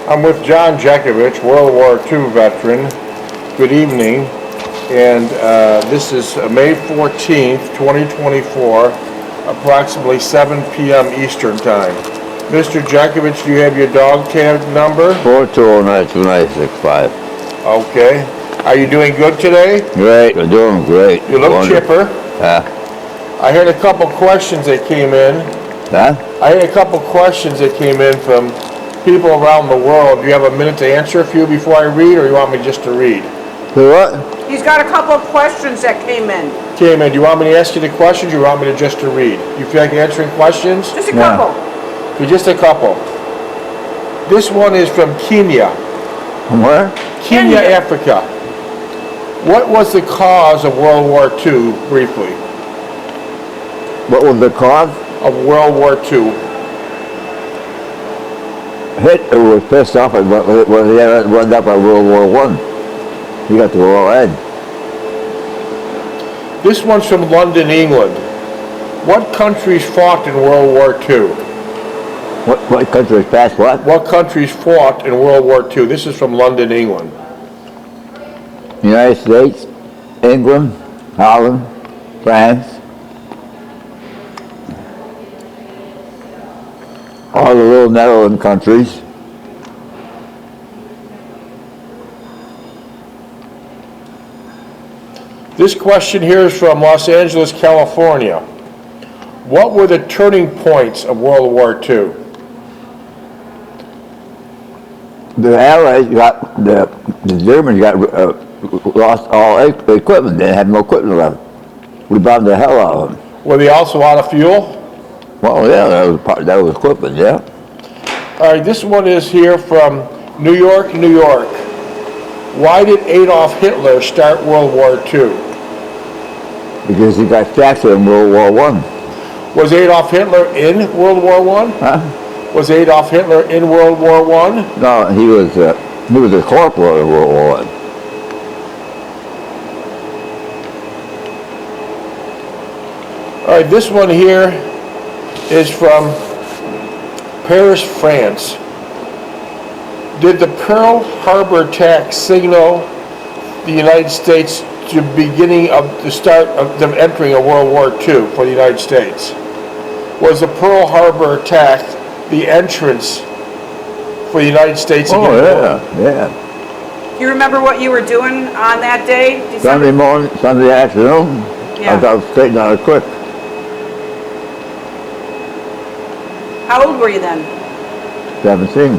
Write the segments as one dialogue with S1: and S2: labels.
S1: I'm with John Jekovich, World War II veteran. Good evening. And this is May 14th, 2024, approximately 7 p.m. Eastern Time. Mr. Jekovich, do you have your dog tag number?
S2: 4209265.
S1: Okay. Are you doing good today?
S2: Great, you're doing great.
S1: You look chipper.
S2: Yeah.
S1: I had a couple questions that came in.
S2: Huh?
S1: I had a couple questions that came in from people around the world. Do you have a minute to answer a few before I read, or you want me just to read?
S2: Do what?
S3: He's got a couple of questions that came in.
S1: Do you want me to ask you the questions, or you want me to just to read? You feel like answering questions?
S3: Just a couple.
S1: Okay, just a couple. This one is from Kenya.
S2: From where?
S1: Kenya, Africa. What was the cause of World War II, briefly?
S2: What was the cause?
S1: Of World War II.
S2: Hitler was pissed off at what he had run up at World War I. He got the raw end.
S1: This one's from London, England. What countries fought in World War II?
S2: What countries passed what?
S1: What countries fought in World War II? This is from London, England.
S2: United States, England, Holland, France. All the little Netherlands countries.
S1: This question here is from Los Angeles, California. What were the turning points of World War II?
S2: The Allies got, the Germans got lost all equipment. They had no equipment left. We bombed the hell out of them.
S1: Were they also out of fuel?
S2: Well, yeah, that was equipment, yeah.
S1: All right, this one is here from New York, New York. Why did Adolf Hitler start World War II?
S2: Because he got captured in World War I.
S1: Was Adolf Hitler in World War I?
S2: Huh?
S1: Was Adolf Hitler in World War I?
S2: No, he was a corporal in World War I.
S1: All right, this one here is from Paris, France. Did the Pearl Harbor attack signal the United States to beginning of the start of them entering a World War II for the United States? Was the Pearl Harbor attack the entrance for the United States against
S2: yeah, yeah.
S3: Do you remember what you were doing on that day?
S2: Sunday morning, Sunday afternoon,
S3: Yeah.
S2: I was straightening out quick.
S3: How old were you then?
S2: 17.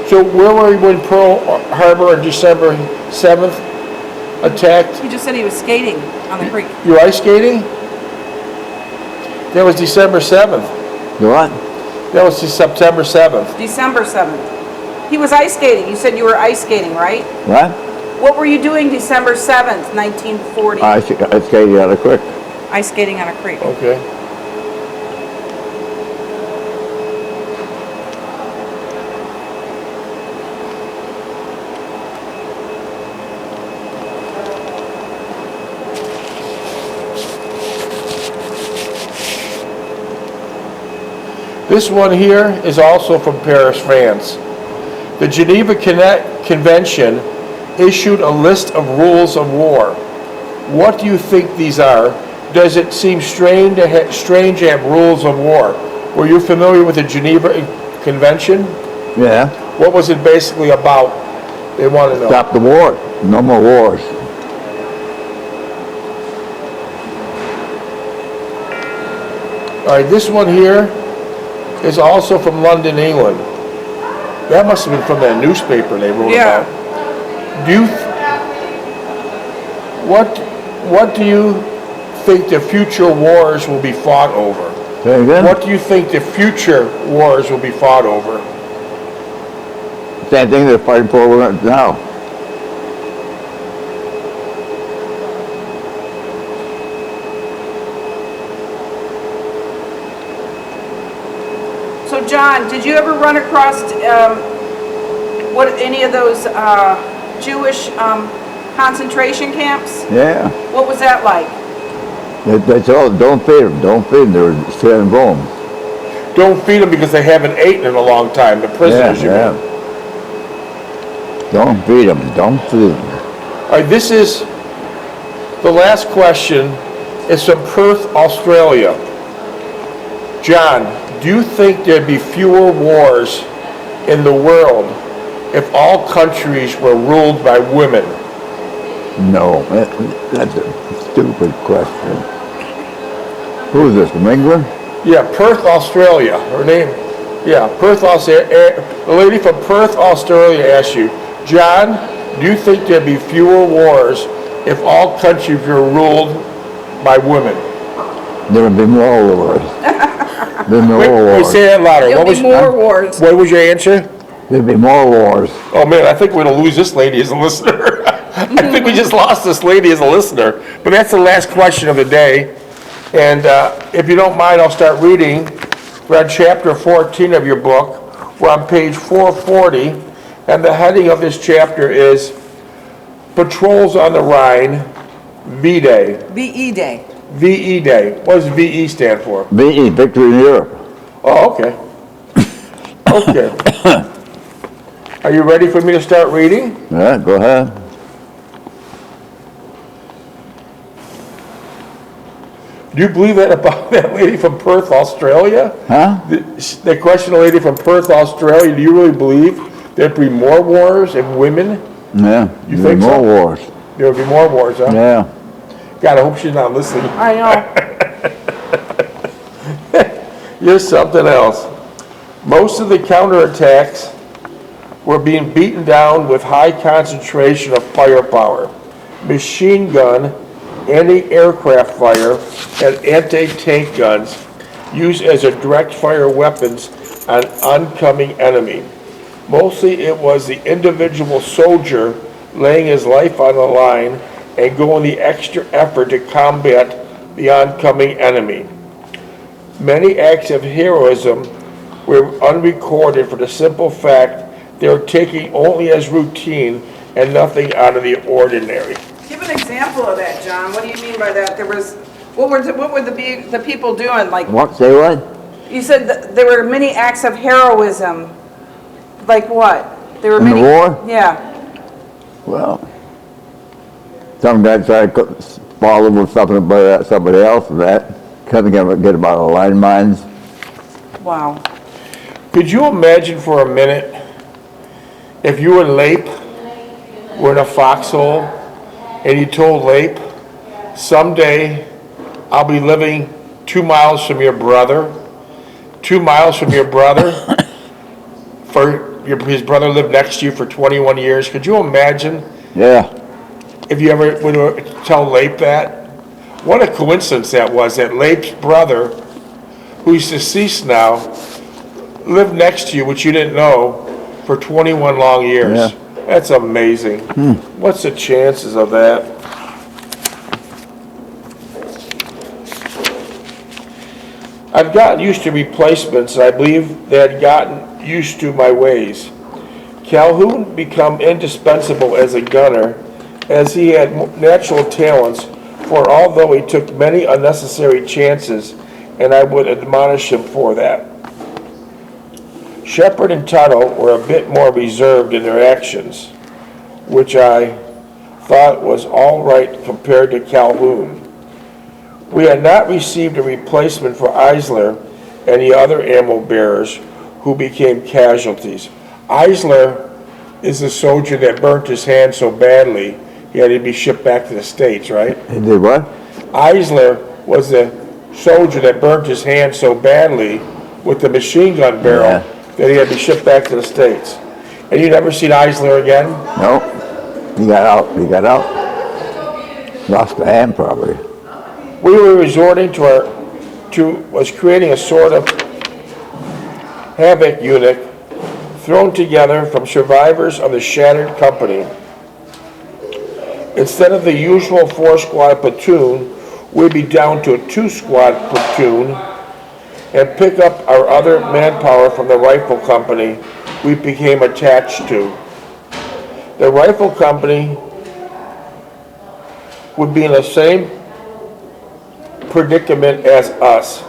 S1: So where were you when Pearl Harbor on December 7th attacked?
S3: He just said he was skating on the creek.
S1: You were ice skating? That was December 7th.
S2: The what?
S1: That was September 7th.
S3: December 7th. He was ice skating. You said you were ice skating, right?
S2: What?
S3: What were you doing December 7th, 1940?
S2: I skated out of quick.
S3: Ice skating on a creek.
S1: Okay. This one here is also from Paris, France. The Geneva Convention issued a list of rules of war. What do you think these are? Does it seem strange to have rules of war? Were you familiar with the Geneva Convention?
S2: Yeah.
S1: What was it basically about? They want to know.
S2: Stop the war. No more wars.
S1: All right, this one here is also from London, England. That must have been from that newspaper they wrote about. Do you what do you think the future wars will be fought over?
S2: Say again?
S1: What do you think the future wars will be fought over?
S2: Same thing they're fighting for now.
S3: So, John, did you ever run across any of those Jewish concentration camps?
S2: Yeah.
S3: What was that like?
S2: They told them, don't feed them, they're stealing bones.
S1: Don't feed them because they haven't eaten in a long time. The prisoners, you mean.
S2: Don't feed them. Don't feed them.
S1: All right, this is the last question. It's from Perth, Australia. John, do you think there'd be fewer wars in the world if all countries were ruled by women?
S2: No, that's a stupid question. Who's this, from England?
S1: Yeah, Perth, Australia. Her name, yeah, Perth, Australia. The lady from Perth, Australia asked you, John, do you think there'd be fewer wars if all countries were ruled by women?
S2: There would be more wars. There'd be more
S1: Wait,
S2: wars.
S1: say that louder.
S3: There'll be more wars.
S1: What was your answer?
S2: There'd be more wars.
S1: Oh man, I think we're gonna lose this lady as a listener. I think we just lost this lady as a listener. But that's the last question of the day. And if you don't mind, I'll start reading. We're on chapter 14 of your book. We're on page 440. And the heading of this chapter is Patrols on the Rhine, V-Day.
S3: VE Day.
S1: VE Day. What does VE stand for?
S2: VE, Victory in Europe.
S1: Oh, okay. Okay. Are you ready for me to start reading?
S2: Yeah, go ahead.
S1: Do you believe that about that lady from Perth, Australia?
S2: Huh?
S1: The question, the lady from Perth, Australia, do you really believe there'd be more wars and women?
S2: Yeah.
S1: You
S2: there'd
S1: think
S2: be
S1: so?
S2: more wars.
S1: There would be more wars, huh?
S2: Yeah.
S1: God, I hope she's not listening.
S3: I know.
S1: You're something else. Most of the counterattacks were being beaten down with high concentration of firepower. Machine gun, anti-aircraft fire, and anti-tank guns used as a direct fire weapons on oncoming enemy. Mostly it was the individual soldier laying his life on the line and going the extra effort to combat the oncoming enemy. Many acts of heroism were unrecorded for the simple fact they were taken only as routine and nothing out of the ordinary.
S3: Give an example of that, John. What do you mean by that? What were the people doing? Like,
S2: What? Say what?
S3: you said that there were many acts of heroism. Like what? There were
S2: In the
S3: many.
S2: war?
S3: Yeah.
S2: Well, some guys try to follow with something about somebody else and that. Couldn't get about the landmines.
S3: Wow.
S1: Could you imagine for a minute if you and Lape were in a foxhole and you told Lape, someday I'll be living 2 miles from your brother, 2 miles from your brother, his brother lived next to you for 21 years. Could you imagine
S2: Yeah.
S1: if you ever would tell Lape that? What a coincidence that was, that Lape's brother, who's deceased now, lived next to you, which you didn't know, for 21 long years.
S2: Yeah.
S1: That's amazing. What's the chances of that? I've gotten used to replacements, and I believe they had gotten used to my ways. Calhoun became indispensable as a gunner, as he had natural talents, for although he took many unnecessary chances, and I would admonish him for that. Shepard and Tuttle were a bit more reserved in their actions, which I thought was all right compared to Calhoun. We had not received a replacement for Eisler and the other ammo bearers who became casualties. Eisler is the soldier that burnt his hand so badly he had to be shipped back to the States, right?
S2: He did what?
S1: Eisler was the soldier that burnt his hand so badly with the machine gun barrel that he had to be shipped back to the States. And you never seen Eisler again?
S2: No. He got out. He got out. Lost the hand probably.
S1: We were resorting was creating a sort of havoc unit thrown together from survivors of the shattered company. Instead of the usual 4-squad platoon, we'd be down to a 2-squad platoon and pick up our other manpower from the rifle company we became attached to. The rifle company would be in the same predicament as us.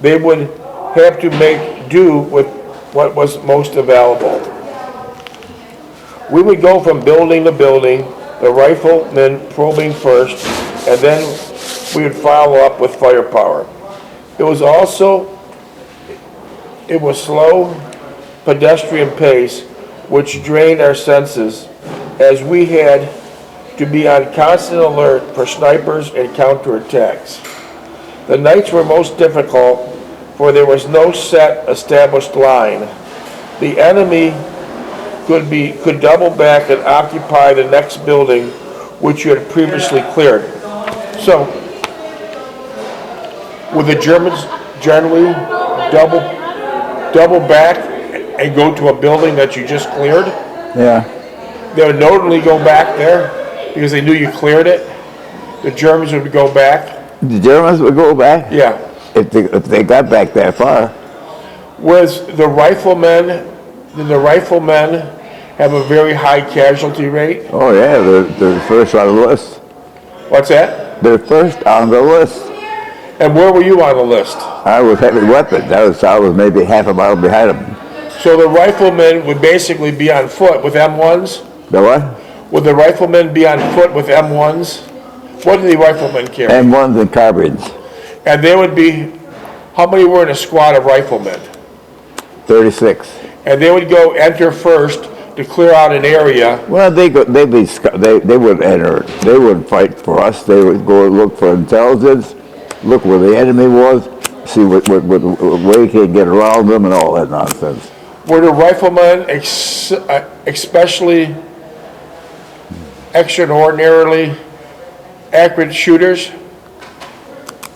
S1: They would have to make do with what was most available. We would go from building to building, the riflemen probing first, and then we would follow up with firepower. It was slow, pedestrian pace, which drained our senses, as we had to be on constant alert for snipers and counterattacks. The nights were most difficult, for there was no set established line. The enemy could double back and occupy the next building which you had previously cleared. So, would the Germans generally double back and go to a building that you just cleared?
S2: Yeah.
S1: They would notably go back there because they knew you cleared it. The Germans would go back.
S2: The Germans would go back?
S1: Yeah.
S2: If they got back that far.
S1: Whereas the riflemen have a very high casualty rate.
S2: Oh yeah, they're first on the list.
S1: What's that?
S2: They're first on the list.
S1: And where were you on the list?
S2: I was heavy weapons. I was maybe half a mile behind them.
S1: So the riflemen would basically be on foot with M1s?
S2: The what?
S1: Would the riflemen be on foot with M1s? What did the riflemen carry?
S2: M1s and carbines.
S1: And they would be, how many were in a squad of riflemen?
S2: 36.
S1: And they would go enter first to clear out an area.
S2: Well, they would enter. They wouldn't fight for us. They would go look for intelligence, look where the enemy was, see what way he could get around them and all that nonsense.
S1: Were the riflemen especially extraordinarily accurate shooters?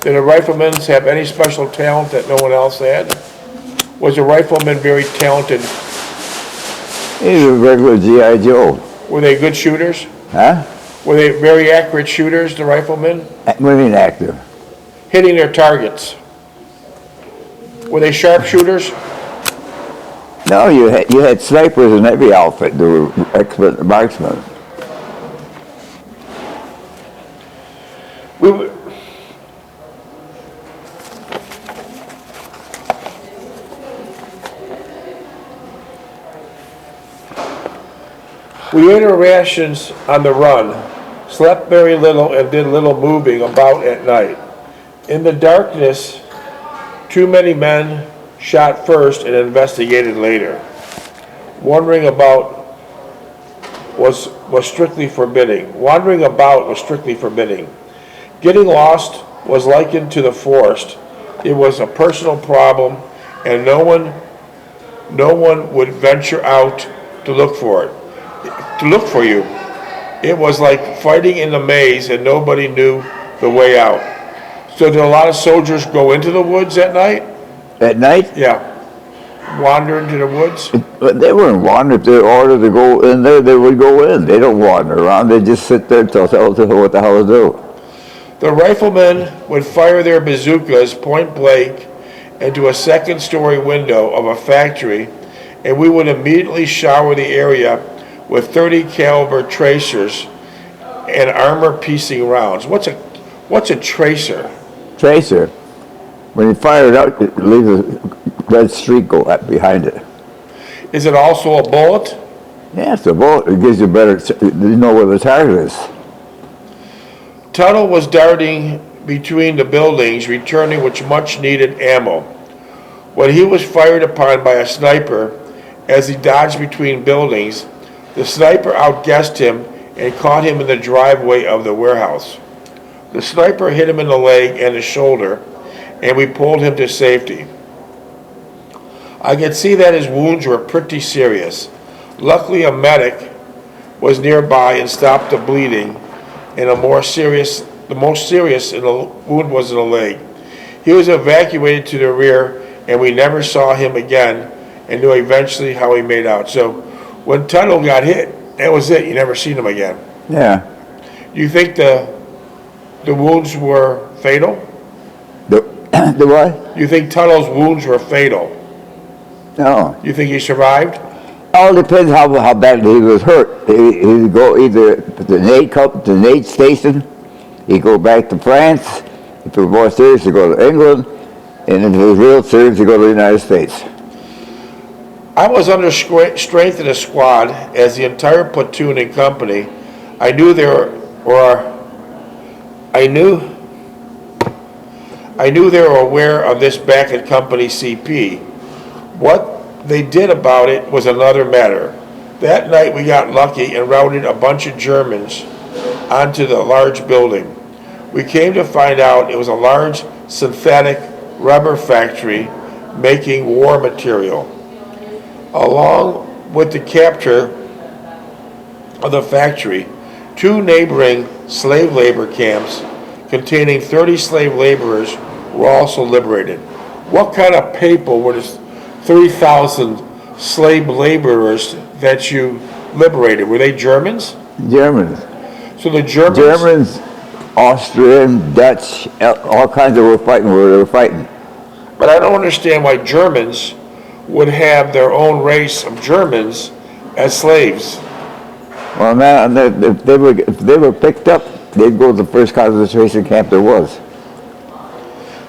S1: Did the riflemen have any special talent that no one else had? Was the rifleman very talented?
S2: He was a regular G.I. Joe.
S1: Were they good shooters?
S2: Huh?
S1: Were they very accurate shooters, the riflemen?
S2: What do you mean active?
S1: Hitting their targets. Were they sharpshooters?
S2: No, you had snipers in every outfit. They were expert marksmen.
S1: We ate our rations on the run, slept very little, and did little moving about at night. In the darkness, too many men shot first and investigated later. Wandering about was strictly forbidding. Getting lost was likened to the forest. It was a personal problem, and no one would venture out to look for you. It was like fighting in the maze, and nobody knew the way out. So did a lot of soldiers go into the woods at night?
S2: At night?
S1: Yeah. Wander into the woods?
S2: But they wouldn't wander. If they were ordered to go in there, they would go in. They don't wander around. They just sit there until tell what the hell to do.
S1: The riflemen would fire their bazookas point blank into a second-story window of a factory, and we would immediately shower the area with 30 caliber tracers and armor-piercing rounds. What's a tracer?
S2: Tracer. When you fire it out, it leaves a red streak go up behind it.
S1: Is it also a bullet?
S2: Yeah, it's a bullet. It gives you better, you know where the target is.
S1: Tuttle was darting between the buildings, returning with much-needed ammo. When he was fired upon by a sniper, as he dodged between buildings, the sniper outguessed him and caught him in the driveway of the warehouse. The sniper hit him in the leg and the shoulder, and we pulled him to safety. I could see that his wounds were pretty serious. Luckily, a medic was nearby and stopped the bleeding, and the most serious wound was in the leg. He was evacuated to the rear, and we never saw him again, and knew eventually how he made out. So when Tuttle got hit, that was it. You never seen him again.
S2: Yeah.
S1: You think the wounds were fatal?
S2: The what?
S1: You think Tuttle's wounds were fatal?
S2: No.
S1: You think he survived?
S2: All depends how badly he was hurt. He'd go either to the Nate station, he'd go back to France. If it was more serious, he'd go to England, And if it was real serious, you go to the United States.
S1: I was under strength in the squad as the entire platoon and company. I knew they were aware of this back at Company CP. What they did about it was another matter. That night we got lucky and routed a bunch of Germans onto the large building. We came to find out it was a large synthetic rubber factory making war material. Along with the capture of the factory, 2 neighboring slave labor camps containing 30 slave laborers were also liberated. What kind of people were the 30,000 slave laborers that you liberated? Were they Germans?
S2: Germans.
S1: So the Germans...
S2: Germans, Austrian, Dutch, all kinds of were fighting where they were fighting.
S1: But I don't understand why Germans would have their own race of Germans as slaves.
S2: Well, man, if they were picked up, they'd go to the first concentration camp there was.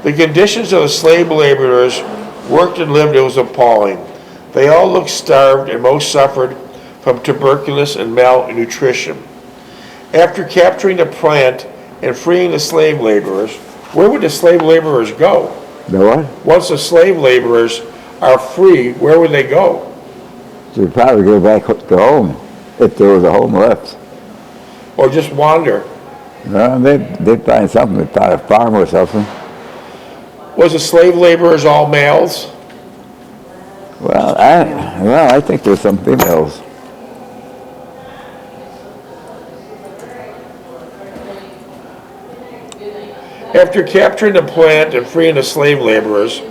S1: The conditions of the slave laborers worked and lived, it was appalling. They all looked starved and most suffered from tuberculosis and malnutrition. After capturing the plant and freeing the slave laborers, where would the slave laborers go?
S2: The what?
S1: Once the slave laborers are free, where would they go?
S2: They'd probably go back to home, if there was a home left.
S1: Or just wander?
S2: No, they'd find something, they'd find a farm or something.
S1: Was the slave laborers all males?
S2: Well, I think there's some females.
S1: After capturing the plant and freeing the slave laborers,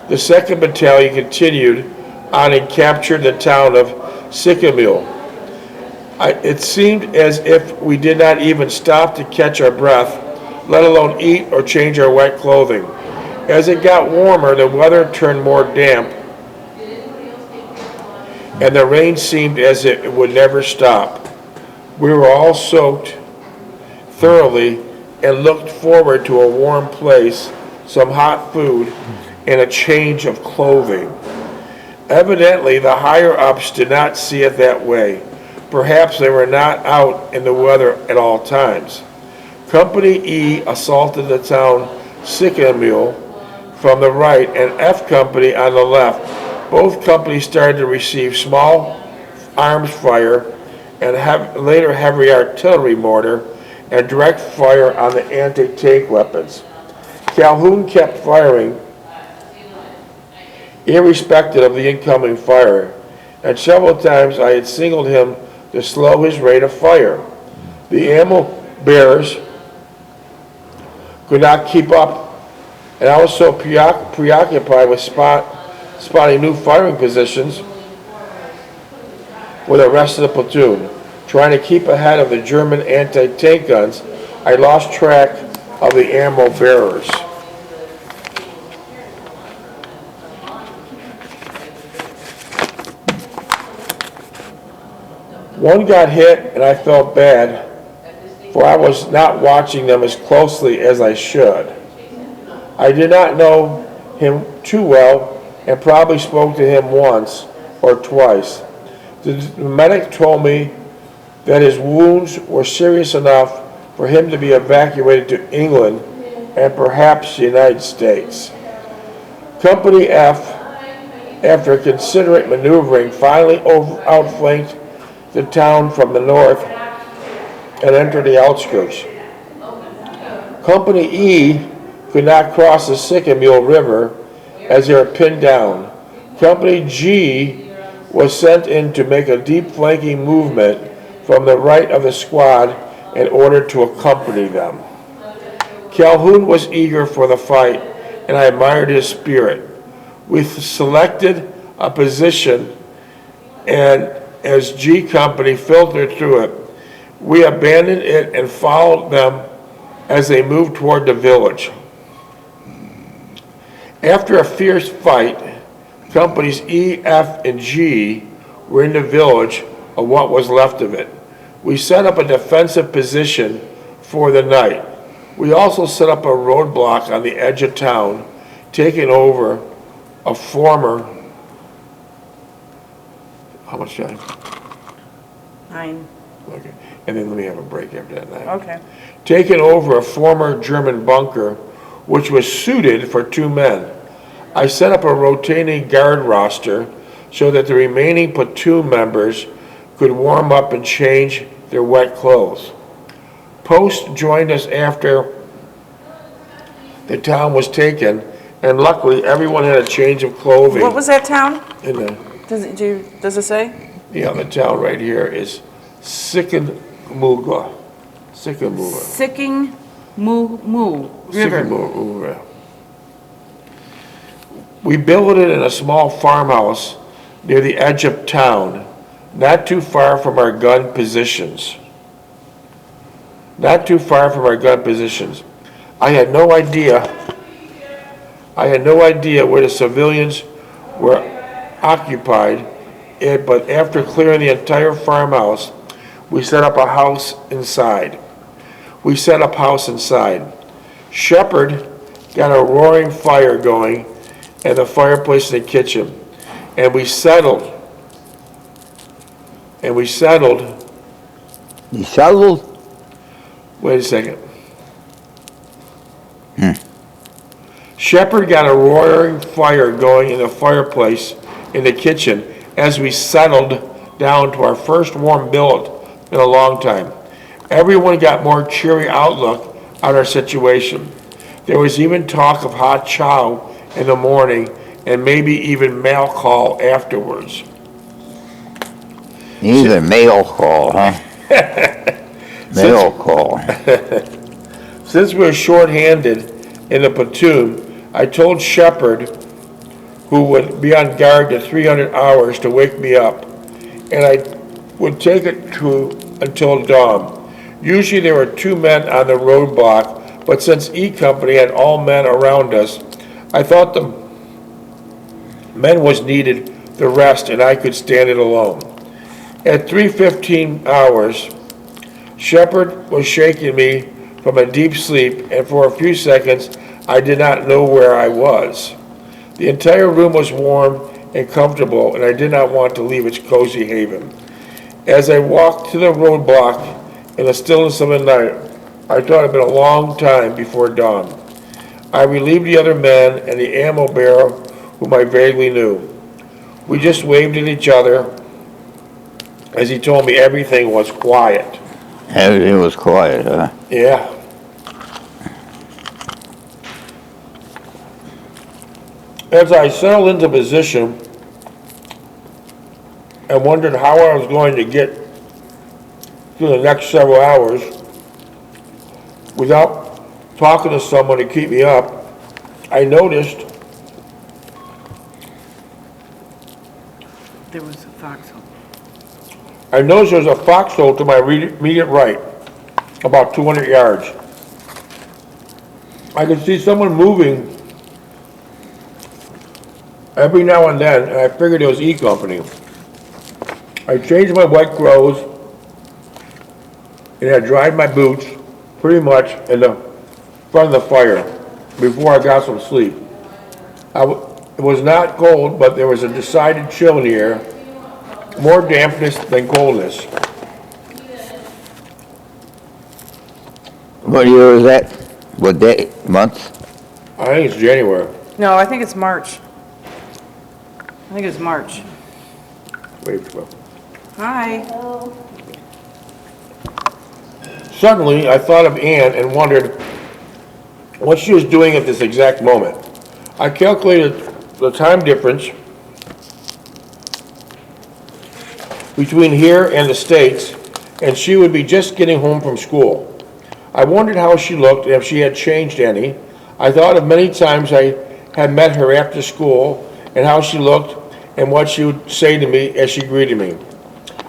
S1: the 2nd Battalion continued on and captured the town of Sycamore. It seemed as if we did not even stop to catch our breath, let alone eat or change our wet clothing. As it got warmer, the weather turned more damp, and the rain seemed as if it would never stop. We were all soaked thoroughly and looked forward to a warm place, some hot food, and a change of clothing. Evidently, the higher-ups did not see it that way. Perhaps they were not out in the weather at all times. Company E assaulted the town Sycamore from the right and F Company on the left. Both companies started to receive small arms fire and later heavy artillery mortar and direct fire on the anti-tank weapons. Calhoun kept firing irrespective of the incoming fire, and several times I had signaled him to slow his rate of fire. The ammo bearers could not keep up, and I was so preoccupied with spotting new firing positions for the rest of the platoon, trying to keep ahead of the German anti-tank guns, I lost track of the ammo bearers. One got hit and I felt bad, for I was not watching them as closely as I should. I did not know him too well and probably spoke to him once or twice. The medic told me that his wounds were serious enough for him to be evacuated to England and perhaps the United States. Company F, after considerate maneuvering, finally outflanked the town from the north and entered the outskirts. Company E could not cross the Sycamore River as they were pinned down. Company G was sent in to make a deep flanking movement from the right of the squad in order to accompany them. Calhoun was eager for the fight, and I admired his spirit. We selected a position, and as G Company filtered through it, we abandoned it and followed them as they moved toward the village. After a fierce fight, Companies E, F, and G were in the village, or what was left of it. We set up a defensive position for the night. We also set up a roadblock on the edge of town, taken over a former, how much time?
S3: 9.
S1: Okay, and then let me have a break after that night.
S3: Okay.
S1: Taken over a former German bunker, which was suited for 2 men. I set up a rotating guard roster so that the remaining platoon members could warm up and change their wet clothes. Post joined us after the town was taken, and luckily everyone had a change of clothing.
S3: What was that town?
S1: In the,
S3: Does it say?
S1: yeah, the town right here is Sickenmuga.
S3: Sicking Moo River.
S1: Sickenmuga. We built it in a small farmhouse near the edge of town, not too far from our gun positions. Not too far from our gun positions. I had no idea where the civilians were occupied, but after clearing the entire farmhouse, we set up house inside. Shepherd got a roaring fire going and the fireplace in the kitchen, and we settled.
S2: You settled?
S1: Wait a second. Shepherd got a roaring fire going in the fireplace in the kitchen as we settled down to our first warm billet in a long time. Everyone got more cheery outlook on our situation. There was even talk of hot chow in the morning and maybe even mail call afterwards.
S2: Either mail call, huh? Mail call.
S1: Since we were short-handed in the platoon, I told Shepherd, who would be on guard to 300 hours, to wake me up, and I would take it until dawn. Usually there were 2 men on the roadblock, but since E Company had all men around us, I thought the men was needed the rest and I could stand it alone. At 3:15 hours, Shepherd was shaking me from a deep sleep, and for a few seconds I did not know where I was. The entire room was warm and comfortable, and I did not want to leave its cozy haven. As I walked to the roadblock in the stillness of the night, I thought it had been a long time before dawn. I relieved the other men and the ammo bearer, whom I vaguely knew. We just waved at each other as he told me everything was quiet.
S2: Everything was quiet, huh?
S1: Yeah. As I settled into position and wondered how I was going to get through the next several hours without talking to someone to keep me up, I noticed
S3: There was a foxhole.
S1: there was a foxhole to my immediate right, about 200 yards. I could see someone moving every now and then, and I figured it was E Company. I changed my wet clothes and I dried my boots pretty much in the front of the fire before I got some sleep. It was not cold, but there was a decided chill in the air, more dampness than coldness.
S2: What year was that? What day, month?
S1: I think it's January.
S3: No, I think it's March. I think it's March.
S1: Wait, well.
S3: Hi.
S1: Suddenly, I thought of Ann and wondered what she was doing at this exact moment. I calculated the time difference between here and the States, and she would be just getting home from school. I wondered how she looked and if she had changed any. I thought of many times I had met her after school and how she looked and what she would say to me as she greeted me.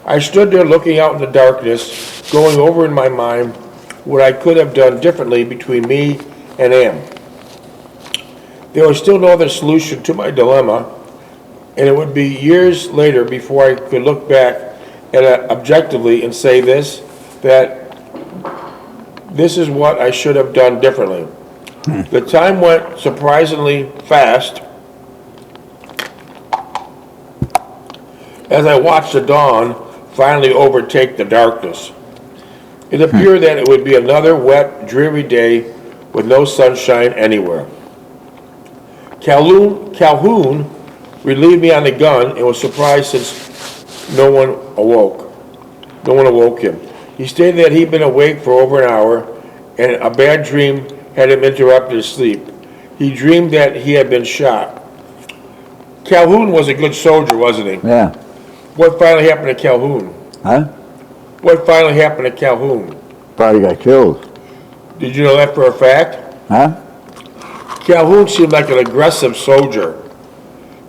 S1: I stood there looking out in the darkness, going over in my mind what I could have done differently between me and Ann. There was still no other solution to my dilemma, and it would be years later before I could look back at it objectively and say that this is what I should have done differently. The time went surprisingly fast as I watched the dawn finally overtake the darkness. It appeared that it would be another wet, dreary day with no sunshine anywhere. Calhoun relieved me on the gun and was surprised since no one awoke. No one awoke him. He stated that he'd been awake for over an hour and a bad dream had him interrupt his sleep. He dreamed that he had been shot. Calhoun was a good soldier, wasn't he?
S2: Yeah.
S1: What finally happened to Calhoun?
S2: Huh?
S1: What finally happened to Calhoun?
S2: Probably got killed.
S1: Did you know that for a fact?
S2: Huh?
S1: Calhoun seemed like an aggressive soldier.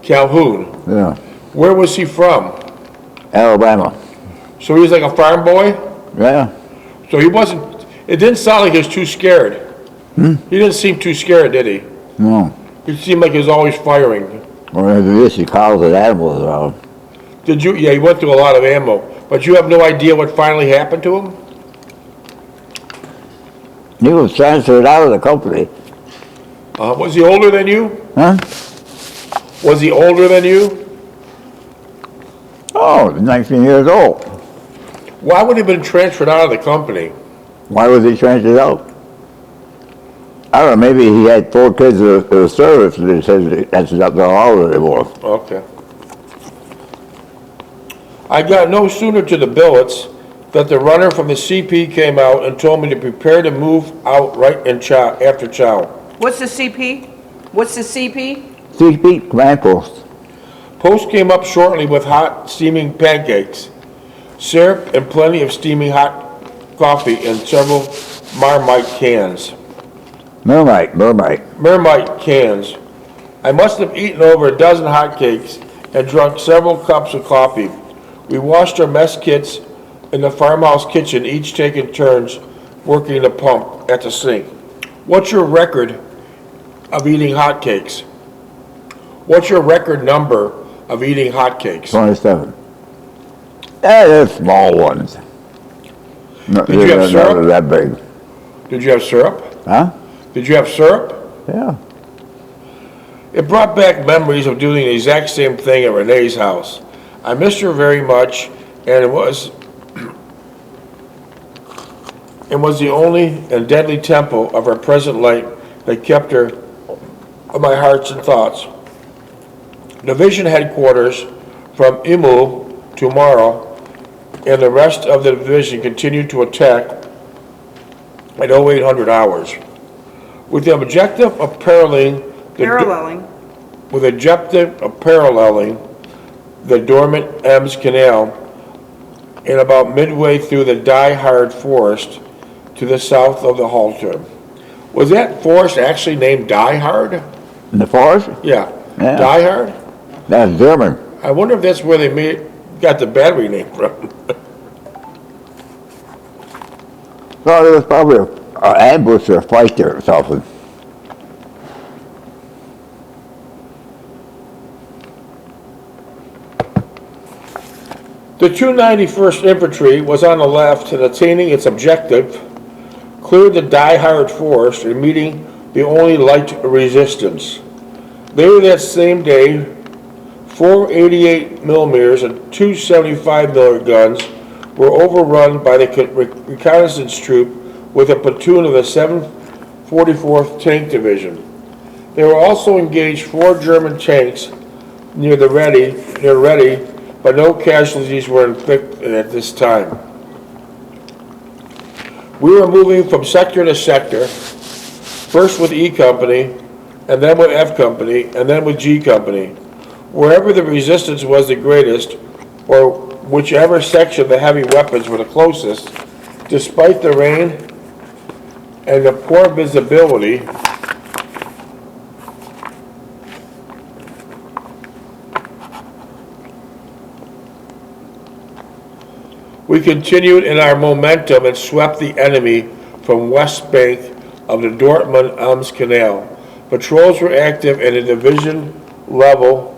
S1: Calhoun.
S2: Yeah.
S1: Where was he from?
S2: Alabama.
S1: So he was like a farm boy?
S2: Yeah.
S1: So he wasn't, it didn't sound like he was too scared. He didn't seem too scared, did he?
S2: No.
S1: He seemed like he was always firing.
S2: Or at least he calls it animals around.
S1: Did you, yeah, he went through a lot of ammo. But you have no idea what finally happened to him?
S2: He was transferred out of the company.
S1: Was he older than you?
S2: Huh?
S1: Was he older than you?
S2: Oh, 19 years old.
S1: Why would he have been transferred out of the company?
S2: Why was he transferred out? I don't know, maybe he had 4 kids in the service and he said that's not allowed anymore.
S1: Okay. I got no sooner to the billets that the runner from the CP came out and told me to prepare to move out right in after chow.
S3: What's the CP? What's the CP?
S2: CP command post.
S1: Post came up shortly with hot steaming pancakes, syrup, and plenty of steaming hot coffee in several Marmite cans. Marmite cans. I must have eaten over a dozen hotcakes and drunk several cups of coffee. We washed our mess kits in the farmhouse kitchen, each taking turns working the pump at the sink. What's your record of eating hotcakes? What's your record number of eating hotcakes?
S2: 27. Yeah, they're small ones. No,
S1: Did you have syrup?
S2: Not that big.
S1: Did you have syrup?
S2: Huh?
S1: Did you have syrup?
S2: Yeah.
S1: It brought back memories of doing the exact same thing at Renee's house. I missed her very much, and it was the only and deadly temple of her present light that kept her of my hearts and thoughts. Division headquarters from Imu to Mara and the rest of the division continued to attack at 0800 hours. With the objective of paralleling the dormant Ems Canal and about midway through the die-hard forest to the south of the halter. Was that forest actually named Die-Hard?
S2: In the forest?
S1: Yeah.
S2: Yeah.
S1: Die-Hard?
S2: That's German.
S1: I wonder if that's where they got the battery name from.
S2: Well, there was probably an ambush or a fight there or something.
S1: The 291st Infantry was on the left and attaining its objective, cleared the die-hard forest and meeting the only light resistance. Later that same day, 4 88 millimeters and 2 75 millimeter guns were overrun by the reconnaissance troop with a platoon of the 744th Tank Division. They were also engaged 4 German tanks near ready, but no casualties were inflicted at this time. We were moving from sector to sector, first with E Company, and then with F Company, and then with G Company. Wherever the resistance was the greatest, or whichever section the heavy weapons were the closest, despite the rain and the poor visibility, we continued in our momentum and swept the enemy from west bank of the Dortmund-Ems Canal. Patrols were active at a division level,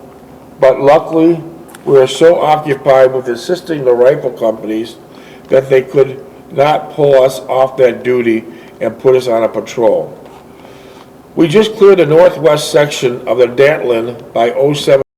S1: but luckily we were so occupied with assisting the rifle companies that they could not pull us off that duty and put us on a patrol. We just cleared the northwest section of the Dantlin by 07